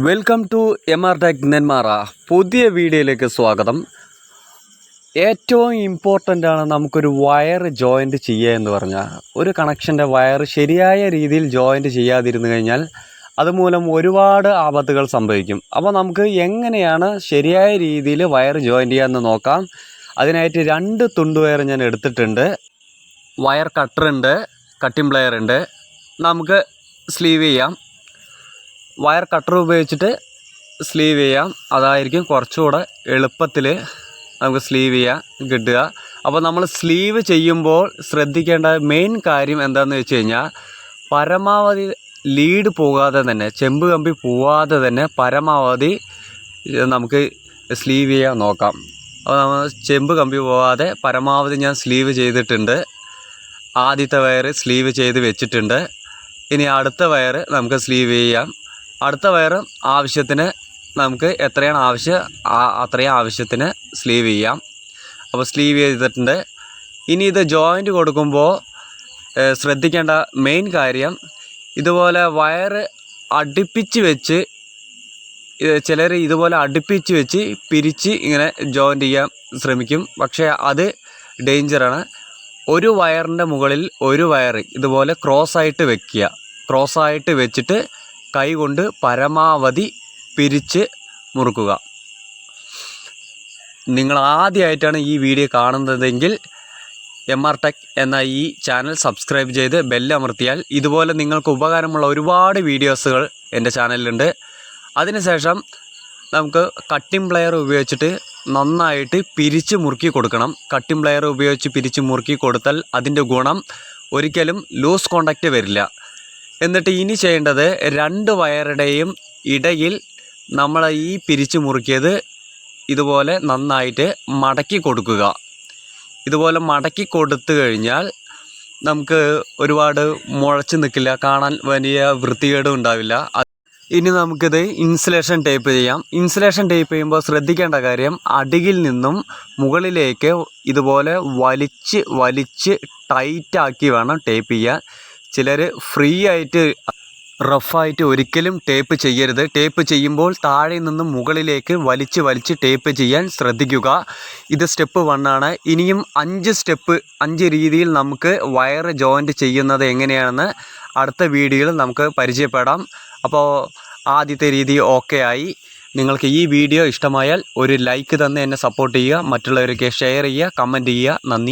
Welcome to MR Tech Nenmara. പുതിയ വീഡിയോയിലേക്ക് സ്വാഗതം. ഏറ്റവും ഇമ്പോർട്ടൻ്റ് ആണ് നമുക്കൊരു വയർ ജോയിൻറ്റ് ചെയ്യുക എന്ന് പറഞ്ഞാൽ. ഒരു കണക്ഷൻ്റെ വയർ ശരിയായ രീതിയിൽ ജോയിൻറ്റ് ചെയ്യാതിരുന്നു കഴിഞ്ഞാൽ അതുമൂലം ഒരുപാട് ആപത്തുകൾ സംഭവിക്കും. അപ്പോൾ നമുക്ക് എങ്ങനെയാണ് ശരിയായ രീതിയിൽ വയർ ജോയിൻറ്റ് ചെയ്യാമെന്ന് നോക്കാം. അതിനായിട്ട് 2 തുണ്ട് വയർ ഞാൻ എടുത്തിട്ടുണ്ട്. വയർ കട്ടറുണ്ട്, കട്ടിംഗ് പ്ലെയർ ഉണ്ട്. നമുക്ക് സ്ലീവ് ചെയ്യാം. വയർ കട്ടർ ഉപയോഗിച്ചിട്ട് സ്ലീവ് ചെയ്യാം. അതായിരിക്കും കുറച്ചുകൂടെ എളുപ്പത്തിൽ നമുക്ക് സ്ലീവ് ചെയ്യാൻ കിട്ടുക. അപ്പോൾ നമ്മൾ സ്ലീവ് ചെയ്യുമ്പോൾ ശ്രദ്ധിക്കേണ്ട മെയിൻ കാര്യം എന്താണെന്ന് വെച്ച് കഴിഞ്ഞാൽ, പരമാവധി ലീഡ് പോകാതെ തന്നെ, ചെമ്പ് കമ്പി പോവാതെ തന്നെ പരമാവധി നമുക്ക് സ്ലീവ് ചെയ്യാൻ നോക്കാം. അപ്പോൾ നമ്മൾ ചെമ്പ് കമ്പി പോവാതെ പരമാവധി ഞാൻ സ്ലീവ് ചെയ്തിട്ടുണ്ട്. ആദ്യത്തെ വയർ സ്ലീവ് ചെയ്ത് വെച്ചിട്ടുണ്ട്. ഇനി അടുത്ത വയർ നമുക്ക് സ്ലീവ് ചെയ്യാം. അടുത്ത വയർ ആവശ്യത്തിന് നമുക്ക് എത്രയാണ് ആവശ്യം അത്രയും ആവശ്യത്തിന് സ്ലീവ് ചെയ്യാം. അപ്പോൾ സ്ലീവ് ചെയ്തിട്ടുണ്ട്. ഇനി ഇത് ജോയിൻ്റ് കൊടുക്കുമ്പോൾ ശ്രദ്ധിക്കേണ്ട മെയിൻ കാര്യം, ഇതുപോലെ വയർ അടുപ്പിച്ച് വെച്ച്, ചിലർ ഇതുപോലെ അടുപ്പിച്ച് വെച്ച് പിരിച്ച് ഇങ്ങനെ ജോയിൻ്റ് ചെയ്യാൻ ശ്രമിക്കും. പക്ഷേ അത് ഡേഞ്ചറാണ്. ഒരു വയറിൻ്റെ മുകളിൽ ഒരു വയർ ഇതുപോലെ ക്രോസായിട്ട് വെക്കുക. ക്രോസായിട്ട് വെച്ചിട്ട് കൈ കൊണ്ട് പരമാവധി പിരിച്ച് മുറുക്കുക. നിങ്ങൾ ആദ്യമായിട്ടാണ് ഈ വീഡിയോ കാണുന്നതെങ്കിൽ MR Tech എന്ന ഈ ചാനൽ സബ്സ്ക്രൈബ് ചെയ്ത് ബെല്ലമർത്തിയാൽ ഇതുപോലെ നിങ്ങൾക്ക് ഉപകാരമുള്ള ഒരുപാട് വീഡിയോസുകൾ എൻ്റെ ചാനലിലുണ്ട്. അതിനുശേഷം നമുക്ക് കട്ടിംഗ് പ്ലെയർ ഉപയോഗിച്ചിട്ട് നന്നായിട്ട് പിരിച്ച് മുറുക്കി കൊടുക്കണം. കട്ടിംഗ് പ്ലെയർ ഉപയോഗിച്ച് പിരിച്ച് മുറുക്കി കൊടുത്താൽ അതിൻ്റെ ഗുണം ഒരിക്കലും ലൂസ് കോണ്ടാക്റ്റ് വരില്ല. എന്നിട്ട് ഇനി ചെയ്യേണ്ടത്, 2 വയറുടെയും ഇടയിൽ നമ്മൾ ഈ പിരിച്ച് മുറുക്കിയത് ഇതുപോലെ നന്നായിട്ട് മടക്കി കൊടുക്കുക. ഇതുപോലെ മടക്കി കൊടുത്തു കഴിഞ്ഞാൽ നമുക്ക് ഒരുപാട് മുഴച്ച് നിൽക്കില്ല, കാണാൻ വലിയ വൃത്തികേടും ഉണ്ടാവില്ല. ഇനി നമുക്കിത് ഇൻസുലേഷൻ ടേപ്പ് ചെയ്യാം. ഇൻസുലേഷൻ ടേപ്പ് ചെയ്യുമ്പോൾ ശ്രദ്ധിക്കേണ്ട കാര്യം, അടിയിൽ നിന്നും മുകളിലേക്ക് ഇതുപോലെ വലിച്ച് ടൈറ്റാക്കി വേണം ടേപ്പ് ചെയ്യാൻ. ചിലർ ഫ്രീ ആയിട്ട് റഫായിട്ട് ഒരിക്കലും ടേപ്പ് ചെയ്യരുത്. ടേപ്പ് ചെയ്യുമ്പോൾ താഴെ നിന്നും മുകളിലേക്ക് വലിച്ച് ടേപ്പ് ചെയ്യാൻ ശ്രദ്ധിക്കുക. ഇത് സ്റ്റെപ്പ് 1 ആണ്. ഇനിയും 5 രീതിയിൽ നമുക്ക് വയർ ജോയിൻറ്റ് ചെയ്യുന്നത് എങ്ങനെയാണെന്ന് അടുത്ത വീഡിയോയിൽ നമുക്ക് പരിചയപ്പെടാം. അപ്പോൾ ആദ്യത്തെ രീതി ഓക്കെ ആയി. നിങ്ങൾക്ക് ഈ വീഡിയോ ഇഷ്ടമായാൽ ഒരു ലൈക്ക് തന്ന് എന്നെ സപ്പോർട്ട് ചെയ്യുക. മറ്റുള്ളവർക്ക് ഷെയർ ചെയ്യുക, കമൻറ്റ് ചെയ്യുക. നന്ദി.